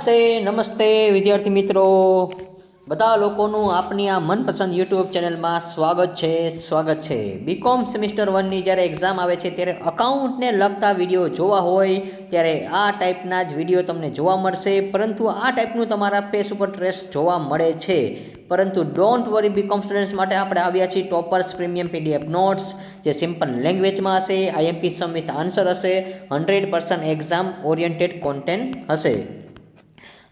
નમસ્તે વિદ્યાર્થી મિત્રો, બધા લોકોનું આપની આ મનપસંદ યુટ્યુબ ચેનલમાં સ્વાગત છે. બીકોમ સેમિસ્ટર 1ની જ્યારે એક્ઝામ આવે છે ત્યારે અકાઉન્ટને લગતા વિડીયો જોવા હોય ત્યારે આ ટાઈપના જ વિડીયો તમને જોવા મળશે. પરંતુ આ ટાઈપનું તમારા ફેસ ઉપર ટ્રેસ જોવા મળે છે. પરંતુ ડોન્ટ વરી, બીકોમ સ્ટુડન્ટ્સ માટે આપણે આવ્યા છીએ ટોપર્સ પ્રીમિયમ પીડીએફ નોટ્સ, જે સિમ્પલ લેંગ્વેજમાં હશે, આઈએમપી સમ વિથ આન્સર હશે, 100% એક્ઝામ ઓરિએન્ટેડ કોન્ટેન્ટ હશે.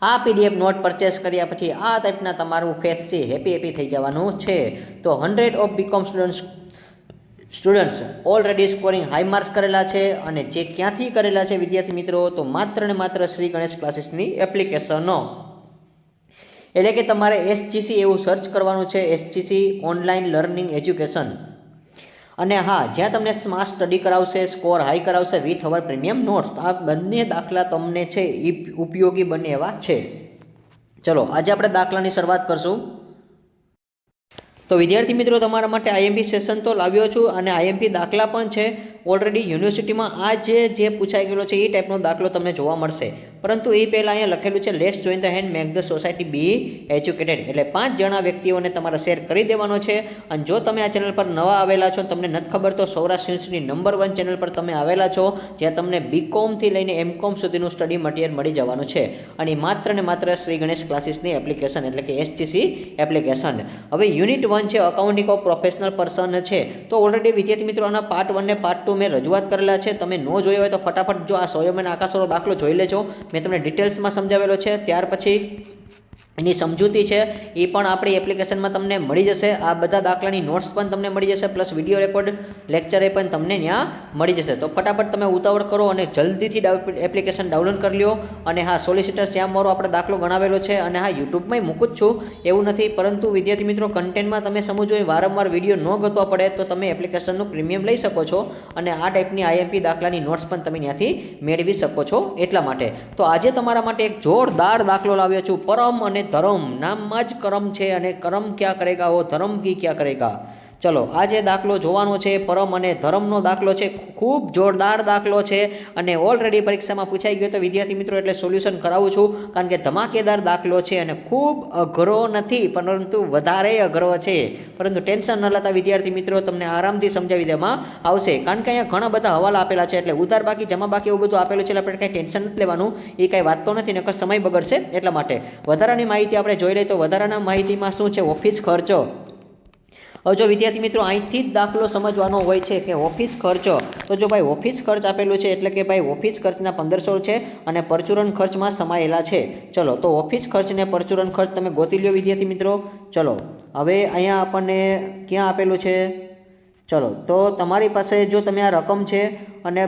આ પીડીએફ નોટ પરચેસ કર્યા પછી આ ટાઈપના તમારું ફેસ છે હેપી થઈ જવાનું છે. તો 100 of B Com students already scoring high marks કરેલા છે. અને જે ક્યાંથી કરેલા છે વિદ્યાર્થી મિત્રો, તો માત્ર ને માત્ર શ્રી ગણેશ ક્લાસીસની એપ્લિકેશનો. એટલે કે તમારે એસજીસી એવું સર્ચ કરવાનું છે, એસજીસી ઓનલાઈન લર્નિંગ એજ્યુકેશન. અને હા, જ્યાં તમને સ્માર્ટ સ્ટડી કરાવશે, સ્કોર હાઈ કરાવશે વિથ અવર પ્રીમિયમ નોટ્સ. આ બંને દાખલા તમને છે એ ઉપયોગી બને એવા છે. ચલો આજે આપણે દાખલાની શરૂઆત કરશું. તો વિદ્યાર્થી મિત્રો, તમારા માટે આઈએમપી સેશન તો લાવ્યો છું અને આઈએમપી દાખલા પણ છે. ઓલરેડી યુનિવર્સિટીમાં આ જે પૂછાઈ ગયેલો છે એ ટાઈપનો દાખલો તમને જોવા મળશે. પરંતુ એ પહેલાં અહીંયા લખેલું છે let's join the hand make the society be educated. એટલે 5 જણા વ્યક્તિઓને તમારે શેર કરી દેવાનો છે. અને જો તમે આ ચેનલ પર નવા આવેલા છો, તમને નથી ખબર, તો સૌરાષ્ટ્ર યુનિવર્સિટી નંબર 1 ચેનલ પર તમે આવેલા છો, જ્યાં તમને બીકોમથી લઈને એમકોમ સુધીનું સ્ટડી મટીરિયલ મળી જવાનું છે. અને માત્ર ને માત્ર શ્રી ગણેશ ક્લાસીસની એપ્લિકેશન એટલે કે એસજીસી એપ્લિકેશન. હવે યુનિટ 1 છે અકાઉન્ટિંગ ઓફ પ્રોફેશનલ પર્સન છે. તો ઓલરેડી વિદ્યાર્થી મિત્રો આના પાર્ટ 1 ને પાર્ટ 2 મેં રજૂઆત કરેલા છે. તમે ન જોયો હોય તો ફટાફટ જો આ સોયમેન આકાશવાળો દાખલો જોઈ લેજો. મેં તમને ડિટેલ્સમાં સમજાવેલો છે. ત્યાર પછી એની સમજૂતી છે એ પણ આપણી એપ્લિકેશનમાં તમને મળી જશે. આ બધા દાખલાની નોટ્સ પણ તમને મળી જશે, પ્લસ વિડીયો રેકોર્ડ લેક્ચરે પણ તમને ત્યાં મળી જશે. તો ફટાફટ તમે ઉતાવળ કરો અને જલ્દીથી એપ્લિકેશન ડાઉનલોડ કરી લો. અને હા, સોલિસિટર શ્યામ મારો આપણે દાખલો ગણાવેલો છે. અને હા, યુટ્યુબમાં મૂકું જ છું એવું નથી, પરંતુ વિદ્યાર્થી મિત્રો કન્ટેન્ટમાં તમે સમજો વારંવાર વિડીયો ન ગોતવા પડે તો તમે એપ્લિકેશનનું પ્રીમિયમ લઈ શકો છો. અને આ ટાઈપની આઈએમપી દાખલાની નોટ્સ પણ તમે ત્યાંથી મેળવી શકો છો એટલા માટે. તો આજે તમારા માટે એક જોરદાર દાખલો લાવ્યો છું. પરમ અને ધર્મ, નામમાં જ કરમ છે અને કરમ ક્યાં કરેગા વો ધર્મ કી ક્યાં કરેગા. ચલો આજે દાખલો જોવાનો છે, પરમ અને ધર્મનો દાખલો છે. ખૂબ જોરદાર દાખલો છે અને ઓલરેડી પરીક્ષામાં પૂછાઈ ગયો તો વિદ્યાર્થી મિત્રો એટલે સોલ્યુશન કરાવું છું, કારણ કે ધમાકેદાર દાખલો છે અને ખૂબ અઘરો નથી, પરંતુ વધારે અઘરો છે. પરંતુ ટેન્શન ન લેતા વિદ્યાર્થી મિત્રો, તમને આરામથી સમજાવી દેવામાં આવશે, કારણ કે અહીંયા ઘણા બધા હવાલા આપેલા છે. એટલે ઉધાર બાકી, જમા બાકી એવું બધું આપેલું છે. એટલે આપણે કંઈ ટેન્શન નથી લેવાનું, એ કાંઈ વાત તો નથી, નકર સમય બગડશે. એટલા માટે વધારાની માહિતી આપણે જોઈ લઈએ. તો વધારાના માહિતીમાં શું છે, ઓફિસ ખર્ચો. હવે જો વિદ્યાર્થી મિત્રો અહીંથી જ દાખલો સમજવાનો હોય છે કે ઓફિસ ખર્ચો. તો જો ભાઈ ઓફિસ ખર્ચ આપેલું છે એટલે કે ભાઈ ઓફિસ ખર્ચના 1500 છે અને પરચુરણ ખર્ચમાં સમાયેલા છે. ચલો તો ઓફિસ ખર્ચ ને પરચુરણ ખર્ચ તમે ગોતી લ્યો વિદ્યાર્થી મિત્રો. ચલો હવે અહીંયા આપણને ક્યાં આપેલું છે, ચલો તો તમારી પાસે જો તમે આ રકમ છે અને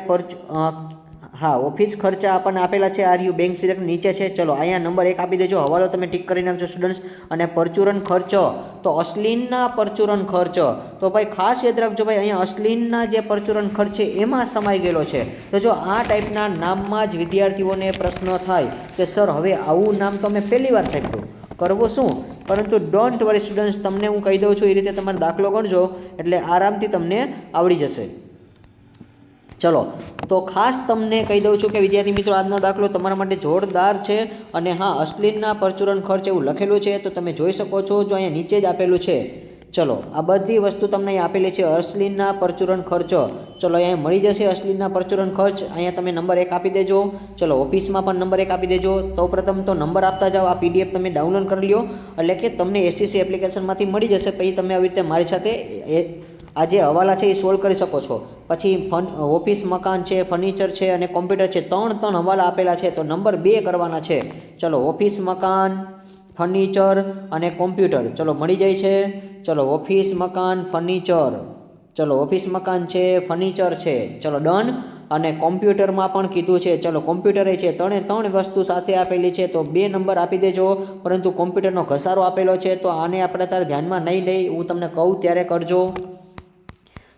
હા, ઓફિસ ખર્ચા આપણને આપેલા છે. આર યુ બેંક સિલેક્ટ નીચે છે. ચલો અહીંયા નંબર 1 આપી દેજો, હવાલો તમે ટીક કરી નાખજો સ્ટુડન્ટ્સ. અને પરચુરણ ખર્ચો, તો અશ્લીનના પરચુરણ ખર્ચ. તો ભાઈ ખાસ યાદ રાખજો ભાઈ, અહીંયા અશ્લીનના જે પરચુરણ ખર્ચ છે એમાં સમાઈ ગયેલો છે. તો જો આ ટાઈપના નામમાં જ વિદ્યાર્થીઓને પ્રશ્ન થાય કે સર હવે આવું નામ તો મેં પહેલી વાર સાંભળ્યું, કરવું શું? પરંતુ ડોન્ટ વરી સ્ટુડન્ટ્સ, તમને હું કહી દઉં છું એ રીતે તમારો દાખલો ગણજો એટલે આરામથી તમને આવડી જશે. ચલો તો ખાસ તમને કહી દઉં છું કે વિદ્યાર્થી મિત્રો આજનો દાખલો તમારા માટે જોરદાર છે. અને હા, અશ્લીનના પરચુરણ ખર્ચ એવું લખેલું છે તો તમે જોઈ શકો છો, જો અહીંયા નીચે જ આપેલું છે. ચલો આ બધી વસ્તુ તમને અહીં આપેલી છે, અશ્લીનના પરચુરણ ખર્ચો. ચલો અહીંયા મળી જશે અશ્લીનના પરચુરણ ખર્ચ. અહીંયા તમે નંબર 1 આપી દેજો. ચલો ઓફિસમાં પણ નંબર 1 આપી દેજો. તો પ્રથમ તો નંબર આપતા જાઓ. આ પીડીએફ તમે ડાઉનલોડ કરી લો એટલે કે તમને એસસીસી એપ્લિકેશનમાંથી મળી જશે. પછી તમે આવી રીતે મારી સાથે આ જે હવાલા છે એ સોલ્વ કરી શકો છો. પછી ઓફિસ મકાન છે, ફર્નિચર છે અને કોમ્પ્યુટર છે, 3 હવાલા આપેલા છે. તો નંબર 2 કરવાના છે. ચલો ઓફિસ મકાન, ફર્નિચર અને કોમ્પ્યુટર ચલો મળી જાય છે. ચલો ઓફિસ મકાન ફર્નિચર, ચલો ઓફિસ મકાન છે, ફર્નિચર છે, ચલો ડન. અને કોમ્પ્યુટરમાં પણ કીધું છે. ચલો કોમ્પ્યુટરે છે, 3 વસ્તુ સાથે આપેલી છે તો 2 નંબર આપી દેજો. પરંતુ કોમ્પ્યુટરનો ઘસારો આપેલો છે તો આને આપણે તારે ધ્યાનમાં નહીં લઈ, હું તમને કહું ત્યારે કરજો.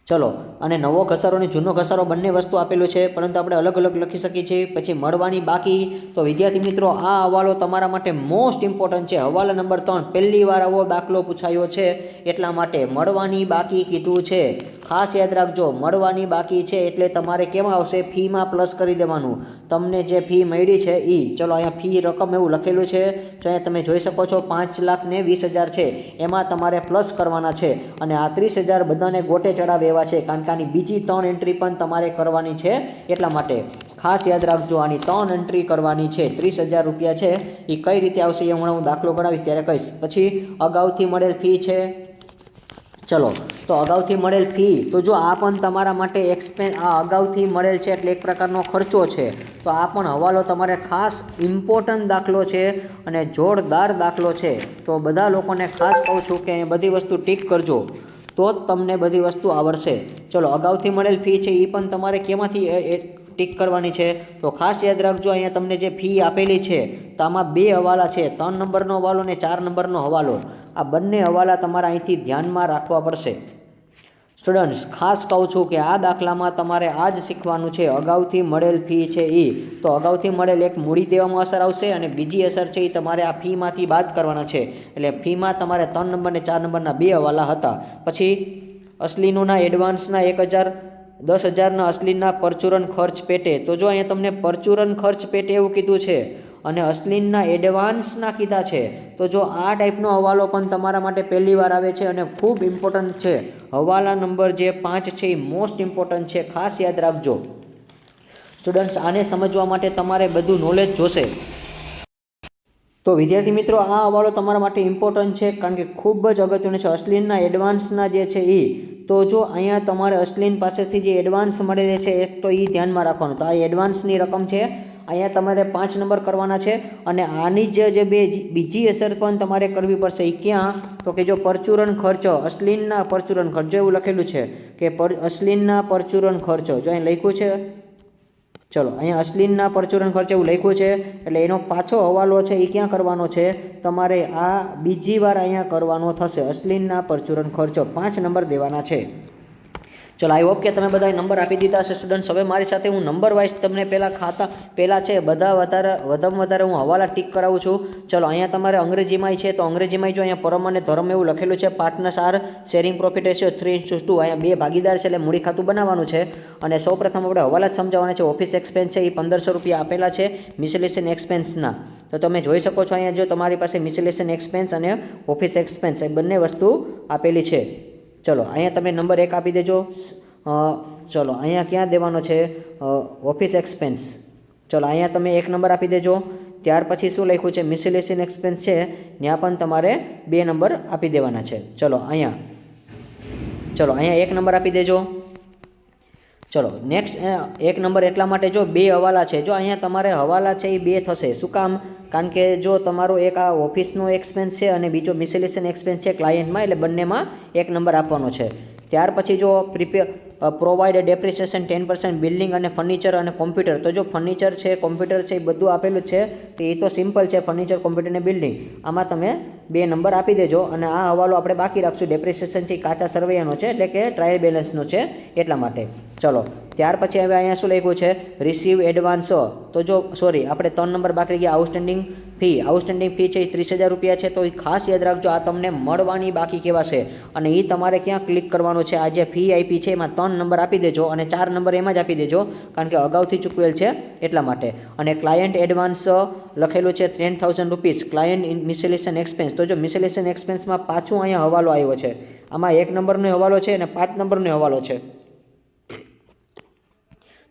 ચલો અને નવો ઘસારો અને જૂનો ઘસારો બંને વસ્તુ આપેલું છે, પરંતુ આપણે અલગ અલગ લખી શકીએ છીએ. પછી મળવાની બાકી. તો વિદ્યાર્થી મિત્રો આ હવાલો તમારા માટે મોસ્ટ ઇમ્પોર્ટન્ટ છે. હવાલા નંબર 3 પહેલી વાર આવો દાખલો પૂછાયો છે એટલા માટે મળવાની બાકી કીધું છે. ખાસ યાદ રાખજો, મળવાની બાકી છે એટલે તમારે કેમ આવશે, ફીમાં પ્લસ કરી દેવાનું. તમને જે ફી મળી છે એ, ચલો અહીંયા ફી રકમ એવું લખેલું છે, તો અહીંયા તમે જોઈ શકો છો 5,20,000 છે, એમાં તમારે પ્લસ કરવાના છે. અને આ 30,000 બધાને ગોટે ચડાવે એવા છે, કારણ કે આની બીજી 3 એન્ટ્રી પણ તમારે કરવાની છે. એટલા માટે ખાસ યાદ રાખજો, આની 3 એન્ટ્રી કરવાની છે. 30,000 રૂપિયા છે એ કઈ રીતે આવશે એ હમણાં હું દાખલો ગણાવીશ ત્યારે કહીશ. પછી અગાઉથી મળેલ ફી છે. ચલો, તો અગાઉથી મળેલ ફી, તો જો આ પણ તમારા માટે આ અગાઉથી મળેલ છે એટલે એક પ્રકારનો ખર્ચો છે. તો આ પણ હવાલો તમારે ખાસ ઇમ્પોર્ટન્ટ દાખલો છે અને જોરદાર દાખલો છે. તો બધા લોકોને ખાસ કહું છું કે બધી વસ્તુ ટીક કરજો, તો જ તમને બધી વસ્તુ આવડશે. ચલો, અગાઉથી મળેલ ફી છે એ પણ તમારે કેમાંથી ટીક કરવાની છે, તો ખાસ યાદ રાખજો, અહીંયા તમને જે ફી આપેલી છે તો આમાં 2 હવાલા છે, 3 નંબરનો હવાલો અને 4 નંબરનો હવાલો. આ બંને હવાલા તમારે અહીંથી ધ્યાનમાં રાખવા પડશે. સ્ટુડન્ટ્સ, ખાસ કહું છું કે આ દાખલામાં તમારે આ જ શીખવાનું છે. અગાઉથી મળેલ ફી છે એ, તો અગાઉથી મળેલ એક મૂડી દેવામાં અસર આવશે અને બીજી અસર છે એ તમારે આ ફીમાંથી બાદ કરવાના છે. એટલે ફીમાં તમારે 3 નંબર અને 4 નંબરના 2 હવાલા હતા. પછી અસલીનોના એડવાન્સના 10,000ના અસલીનના પરચુરણ ખર્ચ પેટે, તો જો અહીંયા તમને પરચુરણ ખર્ચ પેટે એવું કીધું છે અને અસલીનના એડવાન્સના કીધા છે, તો જો આ ટાઈપનો હવાલો પણ તમારા માટે પહેલી વાર આવે છે અને ખૂબ ઇમ્પોર્ટન્ટ છે. હવાલા નંબર જે 5 છે એ મોસ્ટ ઇમ્પોર્ટન્ટ છે, ખાસ યાદ રાખજો. સ્ટુડન્ટ્સ, આને સમજવા માટે તમારે બધું નોલેજ જોશે. તો વિદ્યાર્થી મિત્રો, આ હવાલો તમારા માટે ઇમ્પોર્ટન્ટ છે કારણ કે ખૂબ જ અગત્યનું છે. અસલીનના એડવાન્સના જે છે એ, તો જો અહીંયા તમારે અસલીન પાસેથી જે એડવાન્સ મળેલી છે એક તો એ ધ્યાનમાં રાખવાનું. તો આ એડવાન્સની રકમ છે, અહીંયા તમારે 5 નંબર કરવાના છે. અને આની જે બીજી અસર પણ તમારે કરવી પડશે. એ ક્યાં, તો કે જો પરચુરણ ખર્ચો, અસલીનના પરચુરણ ખર્ચો એવું લખેલું છે કે અસલીનના પરચુરણ ખર્ચો, જો અહીં લખ્યું છે, ચલો અહીંયા અસલીનના પરચુરણ ખર્ચ એવું લખ્યું છે, એટલે એનો પાછો હવાલો છે એ ક્યાં કરવાનો છે, તમારે આ બીજી વાર અહીંયા કરવાનો થશે. અસલીનના પરચુરણ ખર્ચો 5 નંબર દેવાના છે. ચલો, આઈ હોપ કે તમે બધા નંબર આપી દીધા હશે સ્ટુડન્ટ્સ. હવે મારી સાથે હું નંબર વાઇઝ તમને પહેલાં છે વધારેમાં વધારે હું હવાલા ટીક કરાવું છું. ચલો, અહીંયા તમારે અંગ્રેજીમાં છે, તો અંગ્રેજીમાં જો અહીંયા પરમ અને ધર્મ એવું લખેલું છે. Partners are sharing profit ratio 3:2. અહીંયા 2 ભાગીદાર છે એટલે મૂડી ખાતું બનાવવાનું છે. અને સૌપ્રથમ આપણે હવાલા જ સમજાવવાના છે. ઓફિસ એક્સપેન્સ છે એ 1,500 રૂપિયા આપેલા છે મિસેલેશન એક્સપેન્સના. તો તમે જોઈ શકો છો અહીંયા જો તમારી પાસે મિસેલેશન એક્સપેન્સ અને ઓફિસ એક્સપેન્સ એ બંને વસ્તુ આપેલી છે. ચલો, અહીંયા તમે નંબર 1 આપી દેજો. ચલો, અહીંયા ક્યાં દેવાનો છે, ઓફિસ એક્સપેન્સ. ચલો, અહીંયા તમે 1 નંબર આપી દેજો. ત્યાર પછી શું લખ્યું છે, મિસેલેશન એક્સપેન્સ છે, ત્યાં પણ તમારે 2 નંબર આપી દેવાના છે. ચલો, અહીંયા 1 નંબર આપી દેજો. ચલો, નેક્સ્ટ 1 નંબર એટલા માટે જો 2 હવાલા છે. જો અહીંયા તમારે હવાલા છે એ 2 થશે. શું કામ, કારણ કે જો તમારો એક આ ઓફિસનો એક્સપેન્સ છે અને બીજો મિસેલેશન એક્સપેન્સ છે ક્લાયન્ટમાં, એટલે બંનેમાં 1 નંબર આપવાનો છે. ત્યાર પછી જો પ્રોવાઈડ ડેપ્રિસિએશન 10% બિલ્ડિંગ અને ફર્નિચર અને કોમ્પ્યુટર, તો જો ફર્નિચર છે, કોમ્પ્યુટર છે, એ બધું આપેલું છે. તો એ તો સિમ્પલ છે, ફર્નિચર, કોમ્પ્યુટર અને બિલ્ડિંગ. આમાં તમે 2 નંબર આપી દેજો. અને આ હવાલો આપણે બાકી રાખશું. ડેપ્રિસિએશન છે એ કાચા સરવૈયાનો છે, એટલે કે ટ્રાયલ બેલેન્સનો છે, એટલા માટે. ચલો, ત્યાર પછી હવે અહીંયા શું લખ્યું છે, રિસીવ એડવાન્સ. તો જો આપણે 3 નંબર બાકી ગયા. આઉટસ્ટેન્ડિંગ ફી છે એ 30,000 રૂપિયા છે. તો એ ખાસ યાદ રાખજો, આ તમને મળવાની બાકી કહેવાશે અને એ તમારે ક્યાં ક્લિક કરવાનું છે, આ જે ફી આપી છે એમાં 3 નંબર આપી દેજો અને 4 નંબર એમાં જ આપી દેજો, કારણ કે અગાઉથી ચૂકવેલ છે એટલા માટે. અને ક્લાયન્ટ એડવાન્સ લખેલું છે 10,000 રૂપીસ, ક્લાયન્ટ મિસેલેશન એક્સપેન્સ. તો જો મિસેલેશન એક્સપેન્સમાં પાછું અહીંયા હવાલો આવ્યો છે. આમાં 1 નંબરનો હવાલો છે અને 5 નંબરનો હવાલો છે.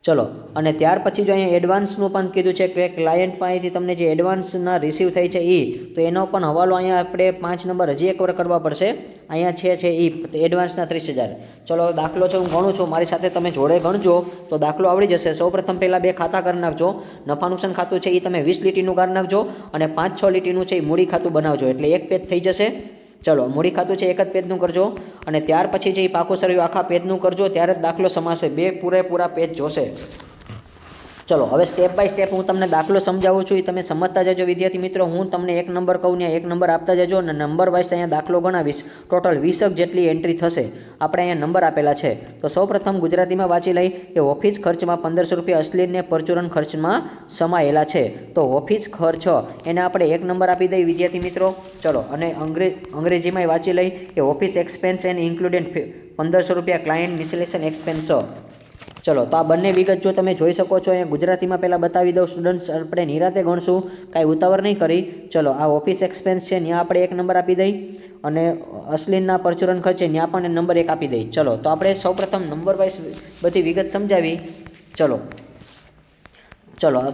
ચલો, અને ત્યાર પછી જો અહીંયા એડવાન્સનું પણ કીધું છે કે ક્લાયન્ટ પાસેથી તમને જે એડવાન્સના રિસીવ થઈ છે એ, તો એનો પણ હવાલો અહીંયા આપણે 5 નંબર હજી એકવાર કરવા પડશે. અહીંયા છે એ એડવાન્સના 30,000. ચલો, દાખલો છે હું ગણું છું, મારી સાથે તમે જોડે ગણજો તો દાખલો આવડી જશે. સૌપ્રથમ પહેલાં 2 ખાતા કરી નાખજો. નફા નુકસાન ખાતું છે એ તમે 20 લીટીનું કરી નાખજો અને 5-6 લીટીનું છે એ મૂડી ખાતું બનાવજો, એટલે 1 પેજ થઈ જશે. ચલો, મૂડી ખાતું છે 1 જ પેજનું કરજો અને ત્યાર પછી જે પાકું સરવૈયું આખા પેજનું કરજો, ત્યારે જ દાખલો સમાશે. 2 પૂરેપૂરા પેજ જોશે. ચલો, હવે સ્ટેપ બાય સ્ટેપ હું તમને દાખલો સમજાવું છું, એ તમે સમજતા જજો વિદ્યાર્થી મિત્રો. હું તમને 1 નંબર કહું ને 1 નંબર આપતા જજો અને નંબર વાઇઝ અહીંયા દાખલો ગણાવીશ. ટોટલ 20 જેટલી એન્ટ્રી થશે. આપણે અહીંયા નંબર આપેલા છે. તો સૌપ્રથમ ગુજરાતીમાં વાંચી લઈ કે ઓફિસ ખર્ચમાં 1,500 રૂપિયા અસલીને પરચુરણ ખર્ચમાં સમાયેલા છે. તો ઓફિસ ખર્ચ એને આપણે 1 નંબર આપી દઈએ વિદ્યાર્થી મિત્રો. ચલો, અને અંગ્રેજીમાં વાંચી લઈ કે office expense and included ₹1500 client miscellaneous expense. ચલો તો આ બંને વિગત જો તમે જોઈ શકો છો. અહીંયા ગુજરાતીમાં પહેલાં બતાવી દઉં સ્ટુડન્ટ્સ, આપણે નિરાતે ગણશું, કાંઈ ઉતાવળ નહીં કરી. ચલો આ ઓફિસ એક્સપેન્સ છે, ત્યાં આપણે 1 નંબર આપી દઈ, અને અશ્લીનના પરચુરણ ખર્ચ છે ત્યાં પણ નંબર 1 આપી દઈ. ચલો તો આપણે સૌપ્રથમ નંબર વાઇઝ બધી વિગત સમજાવી. ચલો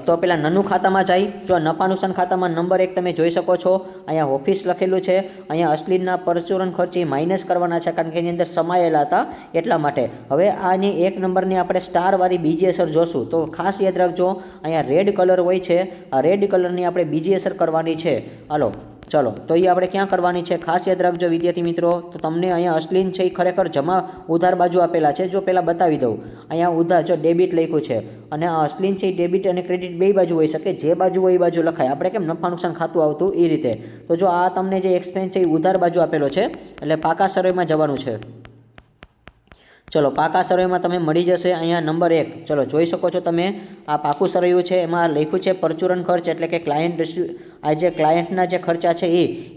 તો પેલા નનું ખાતામાં જાય. જો નફા નુકસાન ખાતામાં નંબર 1 તમે જોઈ શકો છો, અહીંયા ઓફિસ લખેલું છે. અહીંયા અશ્લીનના પરચુરણ ખર્ચ માઇનસ કરવાના છે, કારણ કે એની અંદર સમાયેલા હતા એટલા માટે. હવે આની 1 નંબરની આપણે સ્ટારવાળી બીજી અસર જોશું, તો ખાસ યાદ રાખજો અહીંયા રેડ કલર હોય છે, આ રેડ કલરની આપણે બીજી અસર કરવાની છે. હાલો ચલો તો એ આપણે ક્યાં કરવાની છે ખાસ યાદ રાખજો વિદ્યાર્થી મિત્રો. તો તમને અહીંયા અશ્લીન છે એ ખરેખર જમા ઉધાર બાજુ આપેલા છે. જો પહેલાં બતાવી દઉં, અહીંયા ઉધાર જો ડેબિટ લખ્યું છે, અને આ અશ્લીન છે એ ડેબિટ અને ક્રેડિટ બે બાજુ હોઈ શકે, જે બાજુ હોય એ બાજુ લખાય. આપણે કેમ નફા નુકસાન ખાતું આવતું એ રીતે. તો જો આ તમને જે એક્સપેન્સ છે એ ઉધાર બાજુ આપેલો છે, એટલે પાકા સરવૈમાં જવાનું છે. ચલો પાકા સરવૈમાં તમે મળી જશે અહીંયા નંબર 1. ચલો જોઈ શકો છો તમે, આ પાકું સરવૈયું છે, એમાં લખ્યું છે પરચુરણ ખર્ચ, એટલે કે આ જે ક્લાયન્ટના જે ખર્ચા છે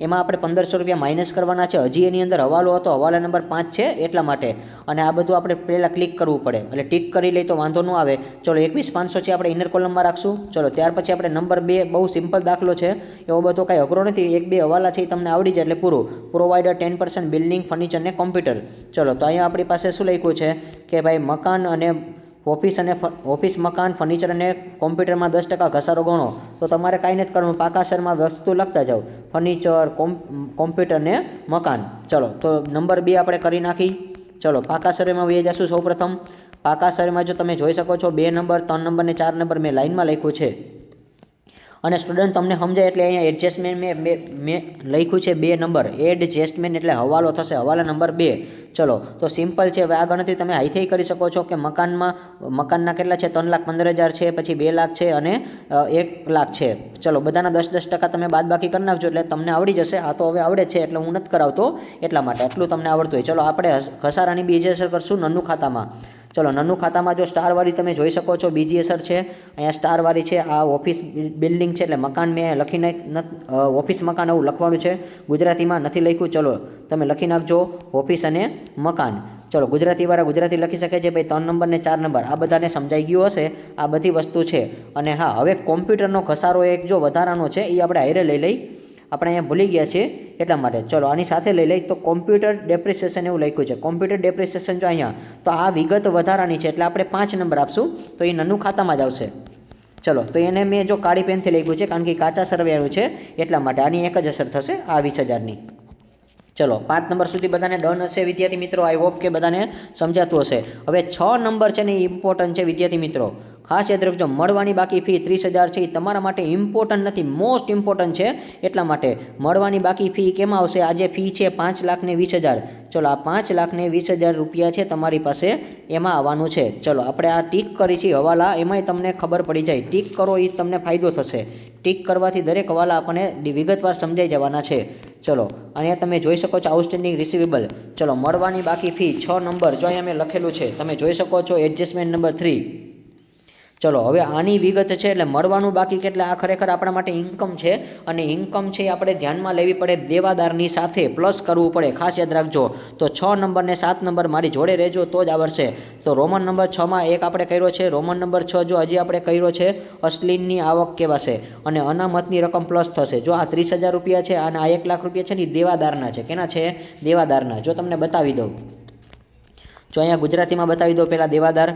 એમાં આપણે ₹1500 માઇનસ કરવાના છે. હજી એની અંદર હવાલો હતો, હવાલા નંબર 5 છે એટલા માટે, અને આ બધું આપણે પહેલાં ક્લિક કરવું પડે, એટલે ટીક કરી લઈ તો વાંધો ન આવે. ચલો 21500 છે આપણે ઇનર કોલમમાં રાખશું. ચલો ત્યાર પછી આપણે નંબર 2, બહુ સિમ્પલ દાખલો છે, એવો બધો કાંઈ અઘરો નથી, 1-2 હવાલા છે એ તમને આવડી જાય એટલે પૂરું. પ્રોવાઈડર 10% બિલ્ડિંગ, ફર્નિચર ને કોમ્પ્યુટર. ચલો તો અહીંયા આપણી પાસે શું લખ્યું છે કે ભાઈ મકાન અને ઓફિસ, મકાન, ફર્નિચર અને કોમ્પ્યુટરમાં 10% ઘસારો ગણો. તો તમારે કાંઈ નથી કરવાનું, પાકા શેરમાં વસ્તુ લખતા જાઓ, ફર્નિચર, કોમ્પ્યુટર ને મકાન. ચલો તો નંબર 2 આપણે કરી નાખી. ચલો પાકા શેરમાં વહી જશું. સૌપ્રથમ પાકા શેરમાં જો તમે જોઈ શકો છો 2 નંબર, 3 નંબર ને 4 નંબર મેં લાઇનમાં લખ્યું છે. અને સ્ટુડન્ટ તમને સમજાય એટલે અહીંયા એડજસ્ટમેન્ટ મેં લખ્યું છે 2 નંબર. એડજસ્ટમેન્ટ એટલે હવાલો થશે, હવાલા નંબર 2. ચલો તો સિમ્પલ છે. હવે આ ગણતરી તમે હાઈથી કરી શકો છો કે મકાનના કેટલા છે, 3,15,000 છે, પછી 2 લાખ છે, અને 1 લાખ છે. ચલો બધાના 10% તમે બાદ બાકી કરી નાખજો એટલે તમને આવડી જશે. આ તો હવે આવડે છે એટલે હું નથી કરાવતો એટલા માટે, આટલું તમને આવડતું હોય. ચલો આપણે ઘસારાની બીજી અસર કરશું નનું ખાતામાં. ચલો નનું ખાતામાં જો સ્ટારવાળી તમે જોઈ શકો છો, બીજી અસર છે અહીંયા સ્ટારવાળી છે. આ ઓફિસ બિલ્ડિંગ છે એટલે મકાન મેં લખીને ઓફિસ મકાન એવું લખવાનું છે, ગુજરાતીમાં નથી લખ્યું. ચલો તમે લખી નાખજો ઓફિસ અને મકાન. ચલો ગુજરાતીવાળા ગુજરાતી લખી શકે છે ભાઈ. 3 નંબર ને 4 નંબર આ બધાને સમજાઈ ગયું હશે, આ બધી વસ્તુ છે. અને હા, હવે કોમ્પ્યુટરનો ઘસારો એક જો વધારાનો છે એ આપણે હારે લઈ આપણે અહીંયા ભૂલી ગયા છીએ એટલા માટે. ચલો આની સાથે લઈ તો કોમ્પ્યુટર ડેપ્રિસિએશન એવું લખ્યું છે. કોમ્પ્યુટર ડેપ્રિસિએશન જો અહીંયા, તો આ વિગત વધારાની છે એટલે આપણે 5 નંબર આપશું, તો એ નનું ખાતામાં જ આવશે. ચલો તો એને મેં જો કાળી પેનથી લખ્યું છે, કારણ કે કાચા સરવૈયાનું છે એટલા માટે. આની એક જ અસર થશે આ 20,000ની. ચલો 5 નંબર સુધી બધાને ડન હશે વિદ્યાર્થી મિત્રો. આઈ હોપ કે બધાને સમજાતું હશે. હવે 6 નંબર છે ને એ ઇમ્પોર્ટન્ટ છે વિદ્યાર્થી મિત્રો. ખાસ યાદ રાખજો, મળવાની બાકી ફી 30,000 છે એ તમારા માટે ઇમ્પોર્ટન્ટ નથી, મોસ્ટ ઇમ્પોર્ટન્ટ છે એટલા માટે. મળવાની બાકી ફી કેમ આવશે? આ જે ફી છે 5,20,000. ચલો આ 5,20,000 રૂપિયા છે તમારી પાસે, એમાં આવવાનું છે. ચલો આપણે આ ટીક કરી છે હવાલા, એમાંય તમને ખબર પડી જાય. ટીક કરો એ તમને ફાયદો થશે. ટીક કરવાથી દરેક હવાલા આપણને વિગતવાર સમજાઈ જવાના છે. ચલો અહીંયા તમે જોઈ શકો છો આઉટસ્ટેન્ડિંગ રિસીવેબલ. ચલો મળવાની બાકી ફી 6 નંબર જો અહીંયા મેં લખેલું છે, તમે જોઈ શકો છો એડજસ્ટમેન્ટ નંબર 3. ચલો હવે આની વિગત છે એટલે મળવાનું બાકી એટલે આ ખરેખર આપણા માટે ઇન્કમ છે, અને ઇન્કમ છે આપણે ધ્યાનમાં લેવી પડે, દેવાદારની સાથે પ્લસ કરવું પડે. ખાસ યાદ રાખજો. તો 6 નંબર ને 7 નંબર મારી જોડે રહેજો તો જ આવડશે. તો રોમન નંબર 6માં 1 આપણે કર્યો છે, રોમન નંબર 6 જો હજી આપણે કર્યો છે અશ્લીનની આવક કહેવાશે, અને અનામતની રકમ પ્લસ થશે. જો આ 30,000 રૂપિયા છે અને આ 1 લાખ રૂપિયા છે ને દેવાદારના છે. કેના છે? દેવાદારના. જો તમને બતાવી દઉં, જો અહીંયા ગુજરાતીમાં બતાવી દઉં પહેલાં દેવાદાર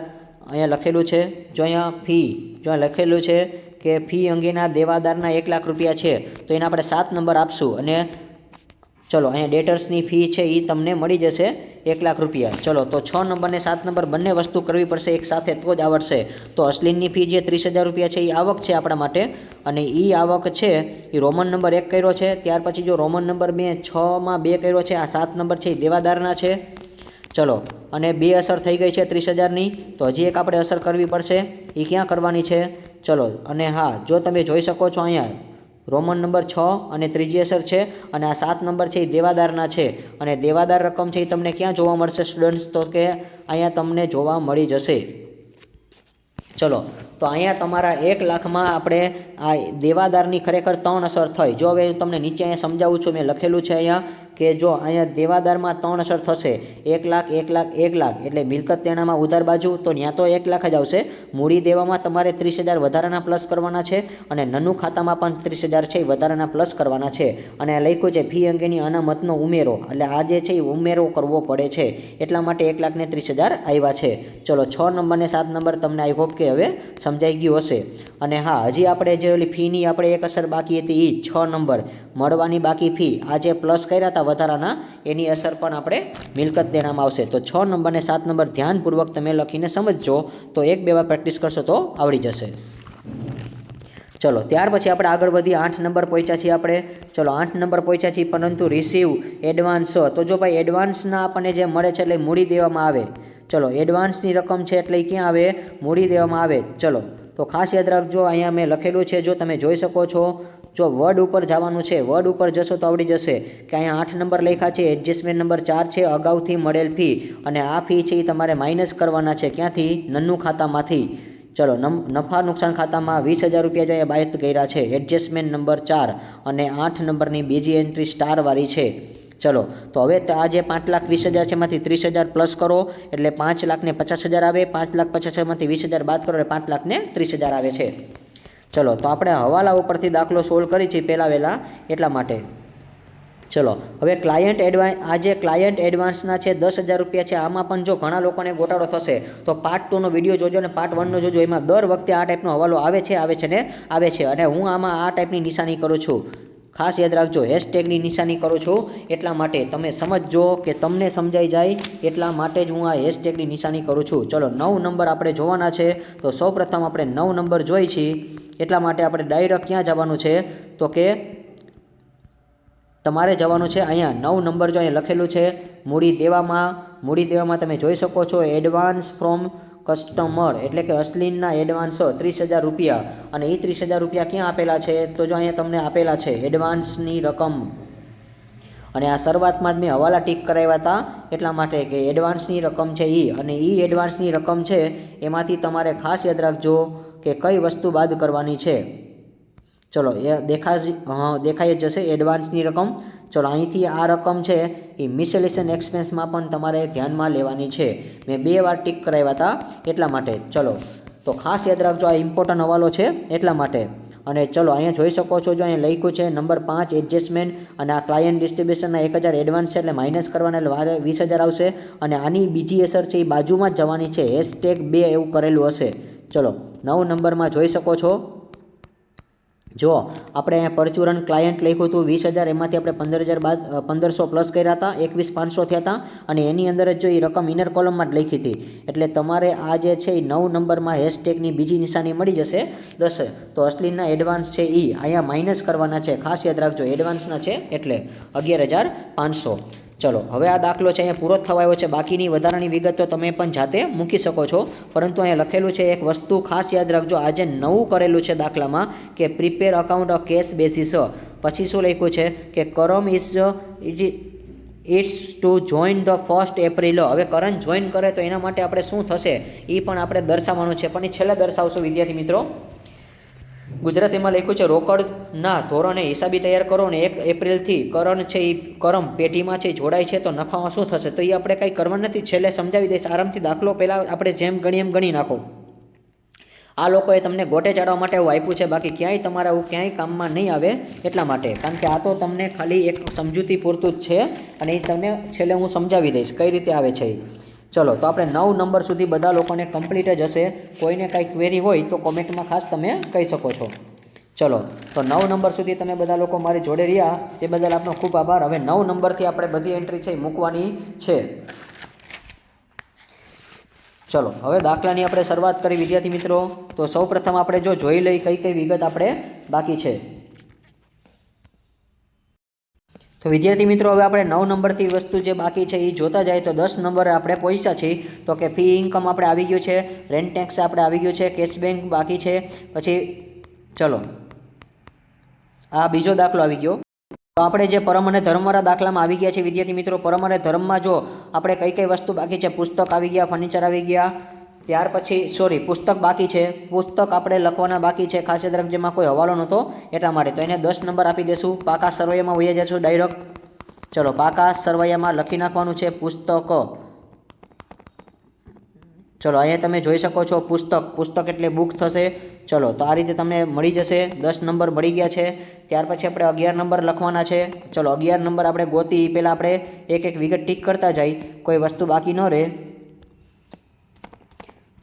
અહીંયા લખેલું છે. જો અહીંયા ફી જો લખેલું છે કે ફી અંગેના દેવાદારના 1 લાખ રૂપિયા છે, તો એને આપણે 7 નંબર આપશું. અને ચલો અહીંયા ડેટર્સની ફી છે એ તમને મળી જશે 1 લાખ રૂપિયા. ચલો તો 6 નંબર ને 7 નંબર બંને વસ્તુ કરવી પડશે એક સાથે તો જ આવડશે. તો અશ્લીનની ફી જે 30,000 રૂપિયા છે એ આવક છે આપણા માટે, અને એ આવક છે એ રોમન નંબર 1 કર્યો છે. ત્યાર પછી જો રોમન નંબર મેં 6માં 2 કર્યો છે, આ 7 નંબર છે એ દેવાદારના છે. ચલો અને 2 અસર થઈ ગઈ છે 30,000ની, તો હજી એક આપણે અસર કરવી પડશે. એ ક્યાં કરવાની છે? ચલો અને હા, જો તમે જોઈ શકો છો અહીંયા રોમન નંબર 6 અને ત્રીજી અસર છે, અને આ 7 નંબર છે એ દેવાદારના છે. અને દેવાદાર રકમ છે એ તમને ક્યાં જોવા મળશે સ્ટુડન્ટ્સ? તો કે અહીંયા તમને જોવા મળી જશે. ચલો તો અહીંયા તમારા 1 લાખમાં આપણે આ દેવાદારની ખરેખર 3 અસર થઈ. જો હવે તમને નીચે અહીંયા સમજાવું છું, મેં લખેલું છે અહીંયા કે જો અહીંયા દેવાદારમાં 3 અસર થશે, 1 લાખ 1 લાખ 1 લાખ, એટલે મિલકત તેણામાં ઉધાર બાજુ તો ત્યાં તો 1 લાખ જ આવશે. મૂડી દેવામાં તમારે 30,000 વધારાના પ્લસ કરવાના છે અને નનું ખાતામાં પણ 30,000 છે એ વધારાના પ્લસ કરવાના છે. અને લખ્યું છે ફી અંગેની અનામતનો ઉમેરો, એટલે આ જે છે એ ઉમેરો કરવો પડે છે, એટલા માટે 1,30,000 આવ્યા છે. ચલો 6 નંબર ને 7 નંબર તમને આઈ હોપ કે હવે સમજાઈ ગયું હશે. અને હા, હજી આપણે જે ઓલી ફીની આપણે એક અસર બાકી હતી એ 6 નંબર મળવાની બાકી ફી, આ જે પ્લસ કર્યા હતા વધારાના એની અસર પણ આપણે મિલકત દેણામાં આવશે. તો 6 નંબર ને 7 નંબર ધ્યાનપૂર્વક તમે લખીને સમજજો, તો 1-2 વાર પ્રેક્ટિસ કરશો તો આવડી જશે. ચલો ત્યાર પછી આપણે આગળ વધી 8 નંબર પહોંચ્યા છીએ આપણે. ચલો 8 નંબર પહોંચ્યા છીએ, પરંતુ રિસીવ એડવાન્સ. તો જો ભાઈ એડવાન્સના આપણને જે મળે છે એટલે મૂડી દેવામાં આવે. ચલો એડવાન્સની રકમ છે એટલે ક્યાં આવે? મૂડી દેવામાં આવે. ચલો તો ખાસ યાદ રાખજો, અહીંયા મેં લખેલું છે, જો તમે જોઈ શકો છો, જો વર્ડ ઉપર જવાનું છે, વર્ડ ઉપર જશો તો આવડી જશે કે અહીંયા 8 નંબર લખ્યા છે, એડજસ્ટમેન્ટ નંબર 4 છે, અગાઉથી મળેલ ફી, અને આ ફી છે એ તમારે માઇનસ કરવાના છે. ક્યાંથી? નન્નું ખાતામાંથી. ચલો નફા નુકસાન ખાતામાં 20,000 રૂપિયા જો અહીંયા બાયત કર્યા છે, એડજસ્ટમેન્ટ નંબર 4, અને 8 નંબરની બીજી એન્ટ્રી સ્ટારવાળી છે. ચલો તો હવે આ જે 5,20,000 છે એમાંથી 30,000 પ્લસ કરો એટલે 5,50,000 આવે. 5,50,000માંથી 20,000 બાદ કરો એટલે 5,30,000 આવે છે. ચલો તો આપણે હવાલા ઉપરથી દાખલો સોલ્વ કરી છે પહેલાં વહેલા, એટલા માટે. ચલો હવે ક્લાયન્ટ એડવાન્સ, આ જે ક્લાયન્ટ એડવાન્સના છે 10,000 રૂપિયા છે, આમાં પણ જો ઘણા લોકોને ગોટાળો થશે તો પાર્ટ 2 નો વિડીયો જોજો અને પાર્ટ 1 નો જોજો. એમાં દર વખતે આ ટાઈપનો હવાલો આવે છે અને હું આમાં આ ટાઈપની નિશાની કરું છું. ખાસ યાદ રાખજો, હેશટેગની નિશાની કરું છું એટલા માટે તમે સમજજો કે તમને સમજાઈ જાય એટલા માટે જ હું આ હેશટેગની નિશાની કરું છું. ચલો 9 નંબર આપણે જોવાના છે, તો સૌપ્રથમ આપણે 9 નંબર જોઈ છીએ, એટલા માટે આપણે ડાયરેક્ટ ક્યાં જવાનું છે? તો કે તમારે જવાનું છે અહીંયા 9 નંબર જો અહીંયા લખેલું છે મૂડી દેવામાં. મૂડી દેવામાં તમે જોઈ શકો છો એડવાન્સ ફ્રોમ કસ્ટમર, એટલે કે અશ્લિનના એડવાન્સ 30,000 રૂપિયા, અને એ 30,000 રૂપિયા ક્યાં આપેલા છે? તો જો અહીંયા તમને આપેલા છે એડવાન્સની રકમ, અને આ શરૂઆતમાં જ મેં હવાલા ટીક કરાવ્યા હતા એટલા માટે કે એડવાન્સની રકમ છે એ, અને એ એડવાન્સની રકમ છે એમાંથી તમારે ખાસ યાદ રાખજો કે કઈ વસ્તુ બાદ કરવાની છે. ચલો એ દેખાઈ જ જશે એડવાન્સની રકમ. ચલો અહીંથી આ રકમ છે એ મિસેલેશન એક્સપેન્સમાં પણ તમારે ધ્યાનમાં લેવાની છે. મેં 2 વાર ટીક કરાવ્યા હતા એટલા માટે. ચલો તો ખાસ યાદ રાખજો, આ ઇમ્પોર્ટન્ટ હવાલો છે એટલા માટે. અને ચલો અહીંયા જોઈ શકો છો, જો અહીંયા લખ્યું છે નંબર 5 એડજસ્ટમેન્ટ, અને આ ક્લાયન્ટ ડિસ્ટ્રીબ્યુશનના 1,000 એડવાન્સ છે એટલે માઇનસ કરવાના એટલે 20,000 આવશે. અને આની બીજી અસર છે એ બાજુમાં જ જવાની છે, હેશટેગ 2 એવું કરેલું હશે. ચલો 9 નંબરમાં જોઈ શકો છો, જો આપણે અહીંયા પરચુરન ક્લાયન્ટ લખ્યું હતું 20,000, એમાંથી આપણે 15,000 બાદ 1,500 પ્લસ કર્યા હતા, 21,500 થયા હતા, અને એની અંદર જ જો એ રકમ ઇનર કોલમમાં જ લખી હતી. એટલે તમારે આ જે છે એ 9 નંબરમાં હેશટેગની બીજી નિશાની મળી જશે 10. તો અશ્લિનના એડવાન્સ છે એ અહીંયા માઇનસ કરવાના છે, ખાસ યાદ રાખજો એડવાન્સના છે એટલે 11,500. ચલો હવે આ દાખલો છે અહીંયા પૂરો થવા આવ્યો છે. બાકીની વધારાની વિગત તો તમે પણ જાતે મૂકી શકો છો, પરંતુ અહીંયા લખેલું છે એક વસ્તુ ખાસ યાદ રાખજો, આજે નવું કરેલું છે દાખલામાં કે prepare account of cash basis. પછી શું લખ્યું છે કે કરમ it's to join the 1st April. હવે કરંટ જોઈન કરે તો એના માટે આપણે શું થશે એ પણ આપણે દર્શાવવાનું છે, પણ એ છેલ્લે દર્શાવશું વિદ્યાર્થી મિત્રો. ગુજરાતીમાં લખ્યું છે રોકડના ધોરણે હિસાબી તૈયાર કરો, અને 1 એપ્રિલથી કરણ છે એ કરમ પેટીમાં છે જોડાય છે તો નફામાં શું થશે, તો એ આપણે કંઈ કરવાનું નથી, છેલ્લે સમજાવી દઈશ આરામથી. દાખલો પહેલાં આપણે જેમ ગણી એમ ગણી નાખો. આ લોકોએ તમને ગોટે ચાડવા માટે એવું આપ્યું છે, બાકી ક્યાંય તમારે આવું ક્યાંય કામમાં નહીં આવે એટલા માટે, કારણ કે આ તો તમને ખાલી એક સમજૂતી પૂરતું જ છે, અને એ તમને છેલ્લે હું સમજાવી દઈશ કઈ રીતે આવે છે. ચલો તો આપણે 9 નંબર સુધી બધા લોકોને કમ્પ્લીટ જ હશે. કોઈને કાંઈ ક્વેરી હોય તો કોમેન્ટમાં ખાસ તમે કહી શકો છો. ચલો તો 9 નંબર સુધી તમે બધા લોકો મારી જોડે રહ્યા તે બદલ આપનો ખૂબ આભાર. હવે 9 નંબરથી આપણે બધી એન્ટ્રી છે મૂકવાની છે. ચલો હવે દાખલાની આપણે શરૂઆત કરી વિદ્યાર્થી મિત્રો. તો સૌપ્રથમ આપણે જો જોઈ લઈ કઈ કઈ વિગત આપણે બાકી છે. તો વિદ્યાર્થી મિત્રો હવે આપણે 9 નંબરથી વસ્તુ જે બાકી છે એ જોતા જાય તો 10 નંબરે આપણે પહોંચ્યા છીએ. તો કે ફી ઇન્કમ આપણે આવી ગયું છે, રેન્ટ ટેક્સ આપણે આવી ગયું છે, કેશ બેંક બાકી છે. પછી ચલો આ બીજો દાખલો આવી ગયો. તો આપણે જે પરમ અને ધર્મવાળા દાખલામાં આવી ગયા છે વિદ્યાર્થી મિત્રો. પરમ અને ધર્મમાં જો આપણે કઈ કઈ વસ્તુ બાકી છે, પુસ્તક આવી ગયા, ફર્નિચર આવી ગયા, ત્યાર પછી પુસ્તક બાકી છે, પુસ્તક આપણે લખવાના બાકી છે, ખાસ યાદ રાખજો જેમાં કોઈ હવાલો નહોતો એટલા માટે. તો એને 10 નંબર આપી દેશું, પાકા સર્વેમાં વહી જશું ડાયરેક્ટ. ચલો પાકા સરવૈયામાં લખી નાખવાનું છે પુસ્તક। ચલો અહીંયા તમે જોઈ શકો છો પુસ્તક એટલે બુક થશે। ચલો તો આ રીતે તમને મળી જશે। 10 નંબર મળી ગયા છે। ત્યાર પછી આપણે 11 નંબર લખવાના છે। ચલો 11 નંબર આપણે ગોતી પહેલાં આપણે એક એક વિગત ટીક કરતા જાય, કોઈ વસ્તુ બાકી ન રહે।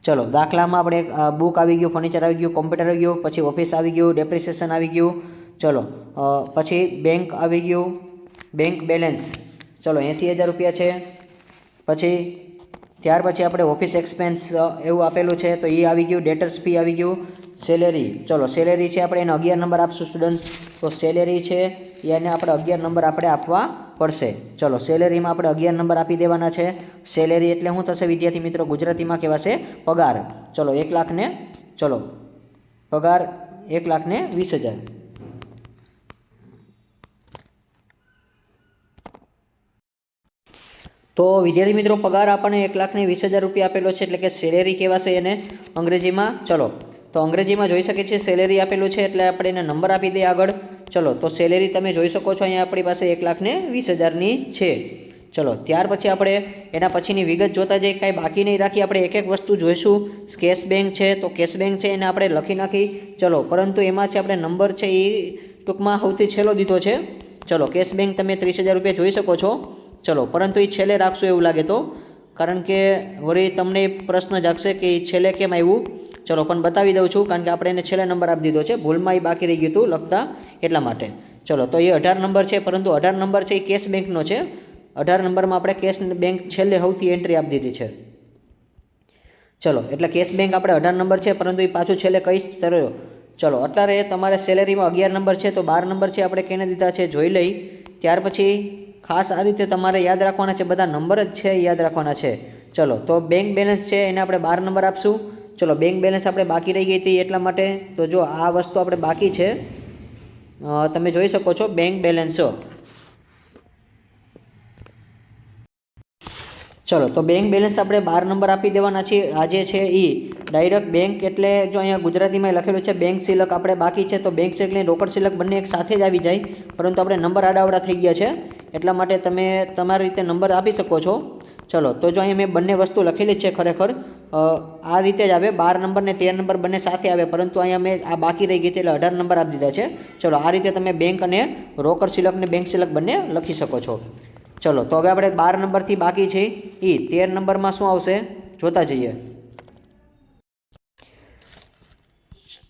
ચલો દાખલામાં આપણે બુક આવી ગયું, ફર્નિચર આવી ગયું, કોમ્પ્યુટર આવી ગયું, પછી ઓફિસ આવી ગયું, ડેપ્રિસિએશન આવી ગયું। ચલો પછી બેંક આવી ગયું, બેંક બેલેન્સ ચલો 80,000 રૂપિયા છે। પછી ત્યાર પછી આપણે ઓફિસ એક્સપેન્સ એવું આપેલું છે તો એ આવી ગયું। ડેટર્સ ફી આવી ગયું। સેલેરી ચલો સેલેરી છે આપણે એને 11 નંબર આપશું સ્ટુડન્ટ્સ, તો સેલેરી છે એને આપણે 11 નંબર આપણે આપવા પડશે। ચલો સેલેરીમાં આપણે 11 નંબર આપી દેવાના છે। સેલેરી એટલે શું થશે વિદ્યાર્થી મિત્રો? ગુજરાતીમાં કહેવાશે પગાર। ચલો 1 લાખ ને ચલો પગાર 1,20,000। તો વિદ્યાર્થી મિત્રો પગાર આપણને 1,20,000 રૂપિયા આપેલો છે એટલે કે સેલેરી કહેવાશે એને અંગ્રેજીમાં। ચલો તો અંગ્રેજીમાં જોઈ શકે છે સેલેરી આપેલું છે એટલે આપણે એને નંબર આપી દઈએ આગળ। ચલો તો સેલેરી તમે જોઈ શકો છો અહીંયા આપણી પાસે 1,20,000ની છે। ચલો ત્યાર પછી આપણે એના પછીની વિગત જોતા જઈએ, કાંઈ બાકી નહીં રાખી, આપણે એક એક વસ્તુ જોઈશું। કેશ બેંક છે તો કેશ બેંક છે એને આપણે લખી નાખી। ચલો પરંતુ એમાં છે આપણે નંબર છે એ ટૂંકમાં સૌથી છેલ્લો દીધો છે। ચલો કેશ બેંક તમે 30,000 રૂપિયા જોઈ શકો છો। ચલો પરંતુ એ છેલ્લે રાખશું એવું લાગે તો, કારણ કે વળી તમને પ્રશ્ન જાગશે કે એ છેલ્લે કેમ આવ્યું। ચલો પણ બતાવી દઉં છું, કારણ કે આપણે એને છેલ્લે નંબર આપી દીધો છે, ભૂલમાં એ બાકી રહી ગયું હતું લખતા એટલા માટે। ચલો તો એ 18 નંબર છે, પરંતુ 18 નંબર છે એ કેશ બેંકનો છે। 18 નંબરમાં આપણે કેશ બેંક છેલ્લે સૌથી એન્ટ્રી આપી દીધી છે। ચલો એટલે કેશ બેંક આપણે 18 નંબર છે, પરંતુ એ પાછું છેલ્લે કહીશ તર્યો। ચલો અત્યારે તમારે સેલેરીમાં 11 નંબર છે તો 12 નંબર છે આપણે કેને દીધા છે જોઈ લઈ। ત્યાર પછી ખાસ આ રીતે તમારે યાદ રાખવાના છે, બધા નંબર જ છે યાદ રાખવાના છે। ચલો તો બેંક બેલેન્સ છે એને આપણે 12 નંબર આપશું। ચલો બેંક બેલેન્સ આપણે બાકી રહી ગઈ હતી એટલા માટે, તો જો આ વસ્તુ આપણે બાકી છે તમે જોઈ શકો છો બેંક બેલેન્સ। ચલો તો બેંક બેલેન્સ આપણે 12 નંબર આપી દેવાના છીએ। આ જે છે એ ડાયરેક્ટ બેંક એટલે જો અહીંયા ગુજરાતીમાં લખેલું છે બેંક સિલક આપણે બાકી છે, તો બેંક સિલક ને રોકડ સિલક બંને એક સાથે જ આવી જાય, પરંતુ આપણે નંબર આડાવડા થઈ ગયા છે એટલા માટે તમે તમારી રીતે નંબર આપી શકો છો। ચલો તો જો અહીંયા મેં બંને વસ્તુ લખેલી છે, ખરેખર આ રીતે જ આવે 12 નંબર ને 13 નંબર બંને સાથે આવે, પરંતુ અહીંયા મેં આ બાકી રહી ગઈ હતી એટલે 18 નંબર આપી દીધા છે। ચલો આ રીતે તમે બેંક અને રોકડ સિલક ને બેંક સિલક બંને લખી શકો છો। ચલો તો હવે આપણે 12 નંબરથી બાકી છે એ 13 નંબરમાં શું આવશે જોતા જઈએ।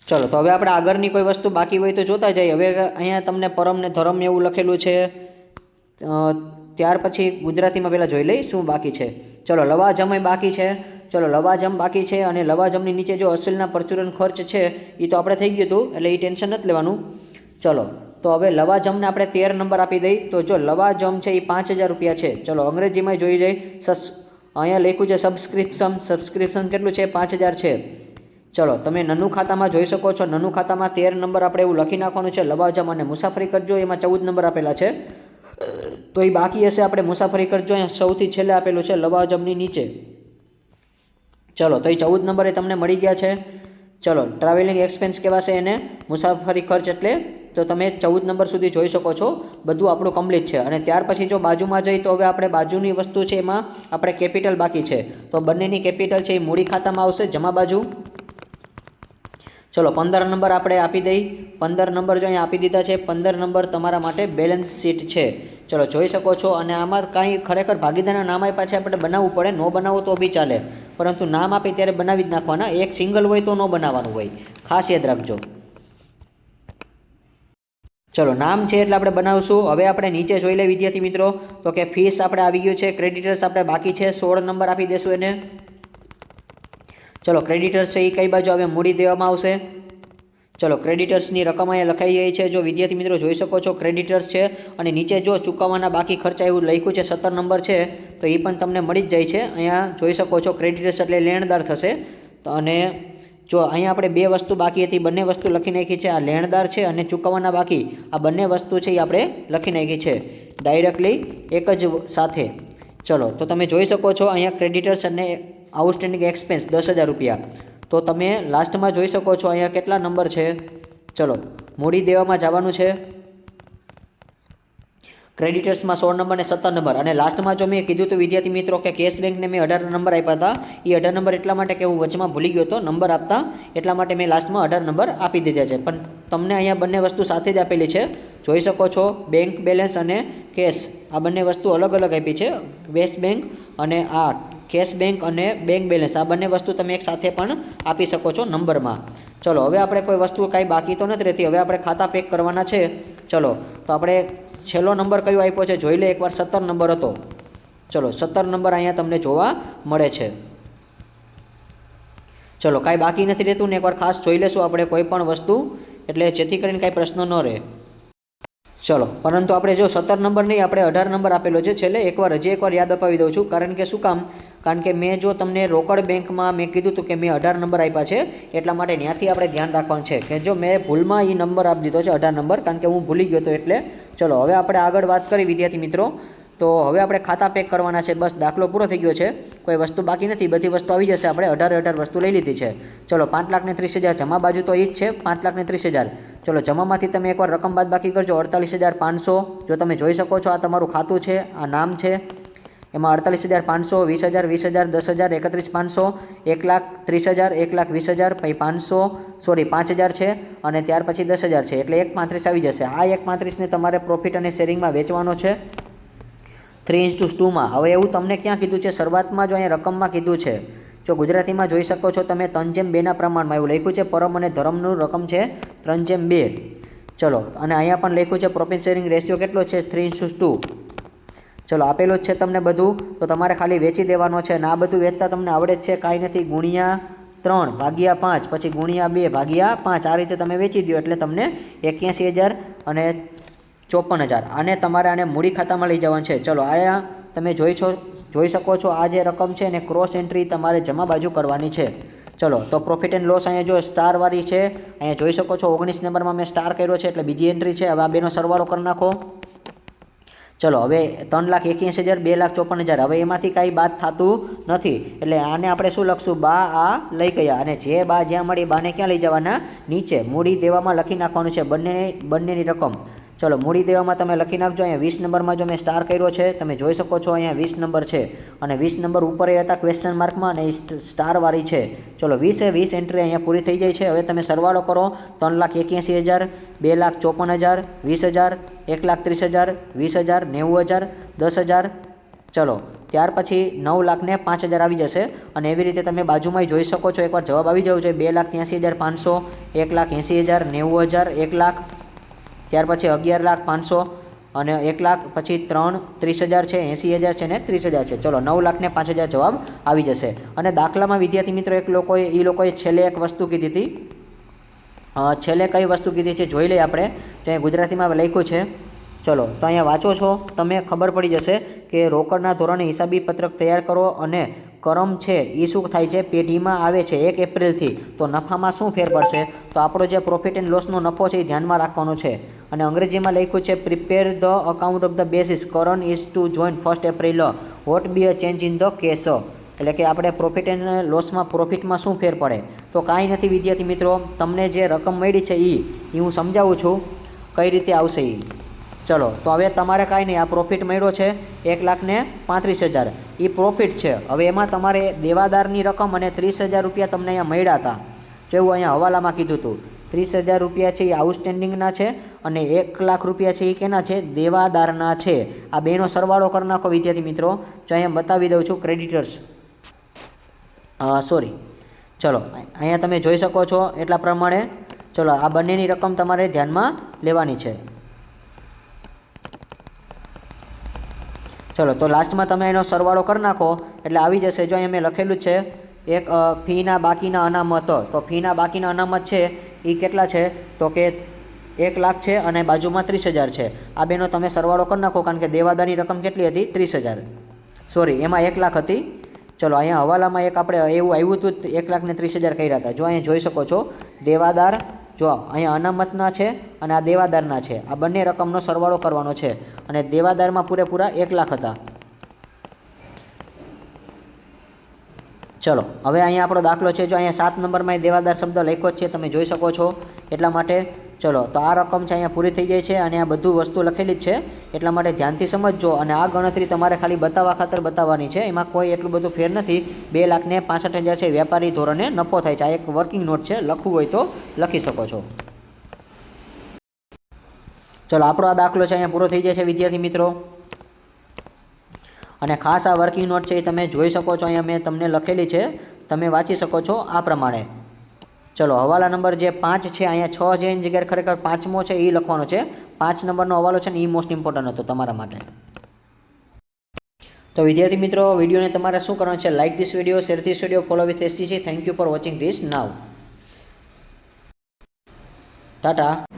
ચલો તો હવે આપણે આગળની કોઈ વસ્તુ બાકી હોય તો જોતા જઈએ। હવે અહીંયા તમને પરમ ને ધરમ એવું લખેલું છે, ત્યાર પછી ગુજરાતીમાં પહેલાં જોઈ લઈ શું બાકી છે। ચલો લવાજમ બાકી છે। ચલો લવાજમ બાકી છે, અને લવાજમની નીચે જો અસલના પરચુરણ ખર્ચ છે એ તો આપણે થઈ ગયું હતું એટલે એ ટેન્શન નથી લેવાનું। ચલો તો હવે લવાજમને આપણે 13 નંબર આપી દઈ, તો જો લવાજમ છે એ 5,000 રૂપિયા છે। ચલો અંગ્રેજીમાં જોઈ જાય, અહીંયા લખ્યું છે સબસ્ક્રિપ્શન કેટલું છે 5,000 છે। ચલો તમે નનું ખાતામાં જોઈ શકો છો, નનું ખાતામાં 13 નંબર આપણે એવું લખી નાખવાનું છે। લવાજમ અને મુસાફરી કરજો એમાં 14 નંબર આપેલા છે, તો એ બાકી હશે આપણે મુસાફરી કરજો અહીંયા સૌથી છેલ્લે આપેલું છે લવાજમની નીચે। ચલો તો એ 14 નંબરે તમને મળી ગયા છે। ચલો ટ્રાવેલિંગ એક્સપેન્સ કહેવાશે એને, મુસાફરી ખર્ચ એટલે, તો તમે 14 નંબર સુધી જોઈ શકો છો, બધું આપણું કમ્પ્લીટ છે। અને ત્યાર પછી જો બાજુમાં જઈ તો હવે આપણે બાજુની વસ્તુ છે એમાં આપણે કેપિટલ બાકી છે, તો બંનેની કેપિટલ છે એ મૂડી ખાતામાં આવશે જમા બાજુ। ચલો 15 નંબર આપણે આપી દઈ, 15 નંબર જો અહીંયા આપી દીધા છે। 15 નંબર તમારા માટે બેલેન્સ શીટ છે। ચલો જોઈ શકો છો, અને આમાં કાંઈ ખરેખર ભાગીદારના નામ આપ્યા છે આપણે બનાવવું પડે, ન બનાવો તો બી ચાલે, પરંતુ નામ આપે ત્યારે બનાવી જ નાખવાના, એક સિંગલ હોય તો ન બનાવવાનું હોય, ખાસ યાદ રાખજો। ચલો નામ છે એટલે આપણે બનાવશું। હવે આપણે નીચે જોઈ લઈએ વિદ્યાર્થી મિત્રો, તો કે ફીસ આપણે આવી ગયું છે, ક્રેડિટર્સ આપણે બાકી છે, 16 નંબર આપી દેશું એને। ચલો ક્રેડિટર્સ છે એ કઈ બાજુ આવે મૂડી દેવામાં આવશે। ચલો ક્રેડિટર્સની રકમ અહીંયા લખાઈ ગઈ છે, જો વિદ્યાર્થી મિત્રો જોઈ શકો છો ક્રેડિટર્સ છે, અને નીચે જો ચૂકવવાના બાકી ખર્ચા એવું લખ્યું છે 17 નંબર છે, તો એ પણ તમને મળી જ જાય છે। અહીંયા જોઈ શકો છો ક્રેડિટર્સ એટલે લેણદાર થશે, તો અને જો અહીંયા આપણે બે વસ્તુ બાકી હતી, બંને વસ્તુ લખી નાખી છે, આ લેણદાર છે અને ચૂકવવાના બાકી આ બંને વસ્તુ છે એ આપણે લખી નાખી છે ડાયરેક્ટલી એક જ સાથે। ચલો તો તમે જોઈ શકો છો અહીંયા ક્રેડિટર્સ અને આઉટસ્ટેન્ડિંગ એક્સપેન્સ 10,000 રૂપિયા, તો તમે લાસ્ટમાં જોઈ શકો છો અહીંયા કેટલા નંબર છે। ચલો મૂડી દેવામાં જવાનું છે, ક્રેડિટર્સમાં 16 નંબર અને 17 નંબર. અને લાસ્ટમાં જો મેં કીધું હતું વિદ્યાર્થી મિત્રો કે કેશ બેંકને મેં 18 નંબર આપ્યા હતા, એ 18 નંબર એટલા માટે કે હું વચમાં ભૂલી ગયો હતો નંબર આપતા, એટલા માટે મેં લાસ્ટમાં 18 નંબર આપી દીધા છે. પણ તમને અહીંયા બંને વસ્તુ સાથે જ આપેલી છે, જોઈ શકો છો. બેંક બેલેન્સ અને કેશ આ બંને વસ્તુ અલગ અલગ આપી છે. બેસ્ટ બેંક અને આ કેશ બેંક અને બેંક બેલેન્સ આ બંને વસ્તુ તમે એક સાથે પણ આપી શકો છો નંબરમાં. ચલો હવે આપણે કોઈ વસ્તુ કાંઈ બાકી તો નથી રહેતી. હવે આપણે ખાતા પેક કરવાના છે. ચલો તો આપણે છેલ્લો નંબર કયો આપ્યો છે જોઈ લે એકવાર. 17 નંબર હતો. ચલો 17 નંબર અહીંયા તમને જોવા મળે છે. ચલો કાંઈ બાકી નથી રહેતું ને એકવાર ખાસ જોઈ લેશું આપણે કોઈ પણ વસ્તુ, એટલે જેથી કરીને કાંઈ પ્રશ્ન ન રહે. ચલો પરંતુ આપણે જો 17 નંબર નહીં, આપણે 18 નંબર આપેલો છે છેલ્લે. હજી એકવાર યાદ અપાવી દઉં છું. કારણ કે શું કામ? કારણ કે મેં જો તમને રોકડ બેંકમાં મેં કીધું હતું કે મેં 18 નંબર આપ્યા છે, એટલા માટે ત્યાંથી આપણે ધ્યાન રાખવાનું છે કે જો મેં ભૂલમાં એ નંબર આપી દીધો છે 18 નંબર, કારણ કે હું ભૂલી ગયો હતો એટલે. ચલો હવે આપણે આગળ વાત કરી વિદ્યાર્થી મિત્રો. તો હવે આપણે ખાતા પેક કરવાના છે. બસ દાખલો પૂરો થઈ ગયો છે, કોઈ વસ્તુ બાકી નથી, બધી વસ્તુ આવી જશે. આપણે 18 વસ્તુ લઈ લીધી છે. ચલો 5,30,000 જમા બાજુ તો એ જ છે, 5,30,000. ચલો જમામાંથી તમે એકવાર રકમ બાદ બાકી કરજો. 48,500 જો તમે જોઈ શકો છો, આ તમારું ખાતું છે, આ નામ છે. એમાં 48,500, 20,000, 20,000, 10,000, 31,500, 1,30,000, 1,20,000, પછી 5,000 છે, અને ત્યાર પછી 10,000 છે, એટલે 1,35 આવી જશે. આ 1,35ને તમારે પ્રોફિટ અને શેરિંગમાં વેચવાનો છે 3:2માં. હવે એવું તમને ક્યાં કીધું છે? શરૂઆતમાં જો અહીંયા રકમમાં કીધું છે. જો ગુજરાતીમાં જોઈ શકો છો તમે 3:2ના પ્રમાણમાં એવું લખ્યું છે. પરમ અને ધરમનું રકમ છે 3:2. ચલો અને અહીંયા પણ લખ્યું છે પ્રોફિટ શેરિંગ રેશિયો કેટલો છે? 3:2. ચલો આપેલું જ છે તમને બધું, તો તમારે ખાલી વેચી દેવાનો છે. અને આ બધું વેચતા તમને આવડે જ છે, કાંઈ નથી. ×3 ભાગ્યા 5, પછી ×2 ભાગ્યા 5, આ રીતે તમે વેચી દો એટલે તમને 81,000 અને 54,000. આને તમારે આને મૂડી ખાતામાં લઈ જવાનું છે. ચલો આયા તમે જોઈ શકો છો, આ જે રકમ છે એને ક્રોસ એન્ટ્રી તમારે જમા બાજુ કરવાની છે. ચલો તો પ્રોફિટ એન્ડ લોસ અહીંયા જો સ્ટારવાળી છે, અહીંયા જોઈ શકો છો 19 નંબરમાં મેં સ્ટાર કર્યો છે, એટલે બીજી એન્ટ્રી છે. હવે આ બેનો સરવાળો કરી નાખો. ચલો હવે 3,81,000, 2,54,000. હવે એમાંથી કાંઈ બાદ થતું નથી, એટલે આને આપણે શું લખશું? બા આ લઈ ગયા, અને જે બા જ્યાં મળી બાને ક્યાં લઈ જવાના? નીચે મૂડી દેવામાં લખી નાખવાનું છે બંનેની રકમ. ચલો મૂડી દેવામાં તમે લખી નાખજો. અહીંયા 20 નંબરમાં જો મેં સ્ટાર કર્યો છે, તમે જોઈ શકો છો અહીંયા 20 નંબર છે, અને 20 નંબર ઉપર હતા ક્વેશ્ચન માર્કમાં, અને સ્ટારવાળી છે. ચલો 20 એન્ટ્રી અહીંયા પૂરી થઈ જાય છે. હવે તમે સરવાળો કરો. 3,81,000, 2,54,000, 20,000, 1,30,000, 20,000, 90,000, 10,000. ચલો ત્યાર પછી 9,05,000 આવી જશે. અને એવી રીતે તમે બાજુમાં જોઈ શકો છો. એકવાર જવાબ આવી જવું જોઈએ. 2,83,500, 1,80,000, 90,000, 1,00,000, ત્યાર પછી 11,05,000 અને 1,00,000, પછી 30,000 છે, 80,000 છે ને 30,000 છે. ચલો 9,05,000 જવાબ આવી જશે. અને દાખલામાં વિદ્યાર્થી મિત્રો એ લોકોએ છેલ્લે એક વસ્તુ કીધી હતી. છેલ્લે કઈ વસ્તુ કીધી છે જોઈ લઈએ આપણે. તો અહીંયા ગુજરાતીમાં લખ્યું છે. ચલો તો અહીંયા વાંચો છો તમે, ખબર પડી જશે કે રોકડના ધોરણે હિસાબી પત્રક તૈયાર કરો, અને કરમ છે એ શું થાય છે? પેઢીમાં આવે છે 1 એપ્રિલથી. તો નફામાં શું ફેર પડશે? તો આપણો જે પ્રોફિટ એન્ડ લોસનો નફો છે એ ધ્યાનમાં રાખવાનો છે. અને અંગ્રેજીમાં લખ્યું છે prepare the account of the basis current is to join 1 April what be a change in the case. એટલે કે આપણે પ્રોફિટ એન્ડ લોસમાં પ્રોફિટમાં શું ફેર પડે? તો કાંઈ નથી વિદ્યાર્થી મિત્રો, તમને જે રકમ મળી છે એ હું સમજાવું છું કઈ રીતે આવશે એ. ચલો તો હવે તમારે કાંઈ નહીં, આ પ્રોફિટ મળ્યો છે 1,35,000, એ પ્રોફિટ છે. હવે એમાં તમારે દેવાદારની રકમ અને 30,000 રૂપિયા તમને અહીંયા મળ્યા હતા, જેવું અહીંયા હવાલામાં કીધું હતું. 30,000 રૂપિયા છે એ આઉટસ્ટેન્ડિંગના છે, અને 1,00,000 રૂપિયા છે એ કેના છે? દેવાદારના છે. આ બેનો સરવાળો કરી નાખો વિદ્યાર્થી મિત્રો. જો અહીંયા બતાવી દઉં છું ક્રેડિટર્સ, સોરી. ચલો અહીંયા તમે જોઈ શકો છો એટલા પ્રમાણે. ચલો આ બંનેની રકમ તમારે ધ્યાનમાં લેવાની છે. ચલો તો લાસ્ટમાં તમે એનો સરવાળો કરી નાખો એટલે આવી જશે. જો અહીંયા મેં લખેલું છે એક ફીના બાકીના અનામત. તો ફીના બાકીના અનામત છે એ કેટલા છે? તો કે 1,00,000 છે, અને બાજુમાં 30,000 છે. આ બેનો તમે સરવાળો કરી નાખો, કારણ કે દેવાદારની રકમ કેટલી હતી? 30,000. સોરી, એમાં 1,00,000 હતી. ચલો અહીંયા હવાલામાં એક આપણે એવું આવ્યું હતું 1,30,000 કર્યા હતા. જો અહીંયા જોઈ શકો છો દેવાદાર, જો અહીંયા અનામતના છે અને આ દેવાદારના છે. આ બંને રકમનો સરવાળો કરવાનો છે, અને દેવાદારમાં પૂરેપૂરા 1,00,000 હતા. ચલો હવે અહીંયા આપણો દાખલો છે. જો અહીંયા 7 નંબરમાં દેવાદાર શબ્દ લખ્યો છે, તમે જોઈ શકો છો. એટલા માટે ચલો, તો આ રકમ છે અહીંયા પૂરી થઈ ગઈ છે અને આ બધું વસ્તુ લખેલી જ છે, એટલા માટે ધ્યાનથી સમજજો. અને આ ગણતરી તમારે ખાલી બતાવવા ખાતર બતાવવાની છે, એમાં કોઈ એટલું બધું ફેર નથી. 2,65,000 છે વ્યાપારી ધોરણે નફો થાય છે. આ એક વર્કિંગ નોટ છે, લખવું હોય તો લખી શકો છો. ચલો, આપણો આ દાખલો છે અહીંયા પૂરો થઈ જાય છે વિદ્યાર્થી મિત્રો. અને ખાસ આ વર્કિંગ નોટ છે એ તમે જોઈ શકો છો, અહીંયા મેં તમને લખેલી છે, તમે વાંચી શકો છો આ પ્રમાણે. ચલો, હવાલા નંબર જે 5 છે, અહીંયા 6 છે એની જગ્યાએ ખરેખર 5મો છે એ લખવાનો છે. 5 નંબરનો હવાલો છે ને એ મોસ્ટ ઇમ્પોર્ટન્ટ હતો તમારા માટે. તો વિદ્યાર્થી મિત્રો, વિડીયોને તમારે શું કરવાનું છે? Like this video, share this video, follow with SGC. Thank you for watching this now. Tata.